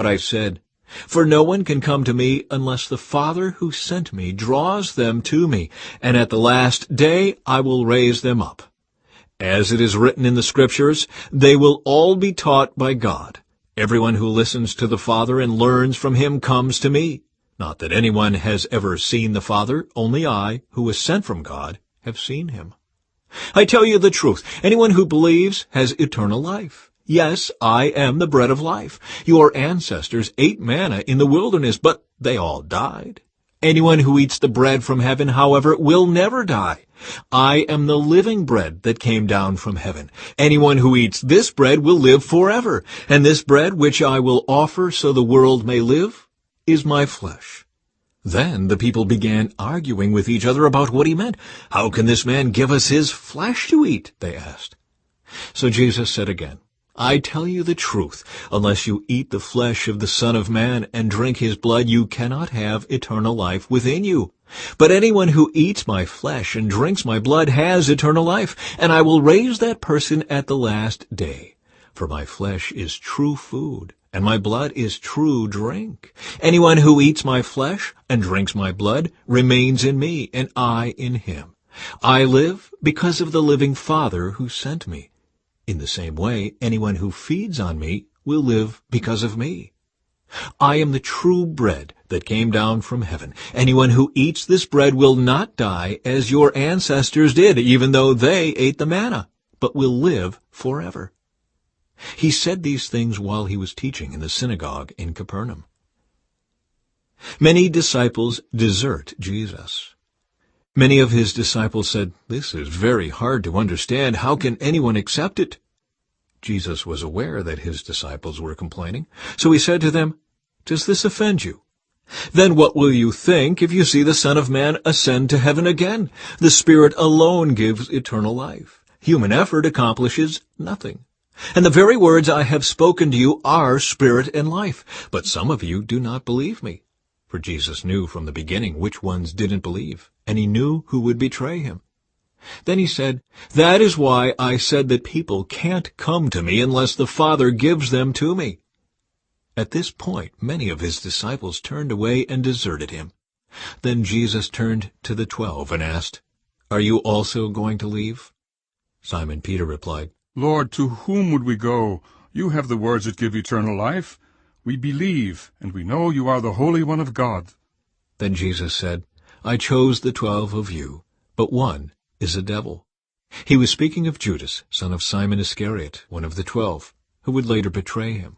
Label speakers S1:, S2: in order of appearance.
S1: what I said. For no one can come to me unless the Father who sent me draws them to me, and at the last day I will raise them up. As it is written in the Scriptures, they will all be taught by God. Everyone who listens to the Father and learns from him comes to me. Not that anyone has ever seen the Father, only I, who was sent from God, have seen him. I tell you the truth, anyone who believes has eternal life. Yes, I am the bread of life. Your ancestors ate manna in the wilderness, but they all died. Anyone who eats the bread from heaven, however, will never die. I am the living bread that came down from heaven. Anyone who eats this bread will live forever, and this bread which I will offer so the world may live is my flesh. Then the people began arguing with each other about what he meant. How can this man give us his flesh to eat? They asked. So Jesus said again, I tell you the truth, unless you eat the flesh of the Son of Man and drink his blood, you cannot have eternal life within you. But anyone who eats my flesh and drinks my blood has eternal life, and I will raise that person at the last day. For my flesh is true food, and my blood is true drink. Anyone who eats my flesh and drinks my blood remains in me, and I in him. I live because of the living Father who sent me. In the same way, anyone who feeds on me will live because of me. I am the true bread that came down from heaven. Anyone who eats this bread will not die as your ancestors did, even though they ate the manna, but will live forever. He said these things while he was teaching in the synagogue in Capernaum. Many disciples desert Jesus. Many of his disciples said, This is very hard to understand. How can anyone accept it? Jesus was aware that his disciples were complaining, so he said to them, Does this offend you? Then what will you think if you see the Son of Man ascend to heaven again? The Spirit alone gives eternal life. Human effort accomplishes nothing. And the very words I have spoken to you are spirit and life. But some of you do not believe me. For Jesus knew from the beginning which ones didn't believe, and he knew who would betray him. Then he said, That is why I said that people can't come to me unless the Father gives them to me. At this point, many of his disciples turned away and deserted him. Then Jesus turned to the 12 and asked, Are you also going to leave? Simon Peter replied,
S2: Lord, to whom would we go? You have the words that give eternal life. We believe, and we know you are the Holy One of God.
S1: Then Jesus said, I chose the 12 of you, but one is a devil. He was speaking of Judas, son of Simon Iscariot, one of the 12, who would later betray him.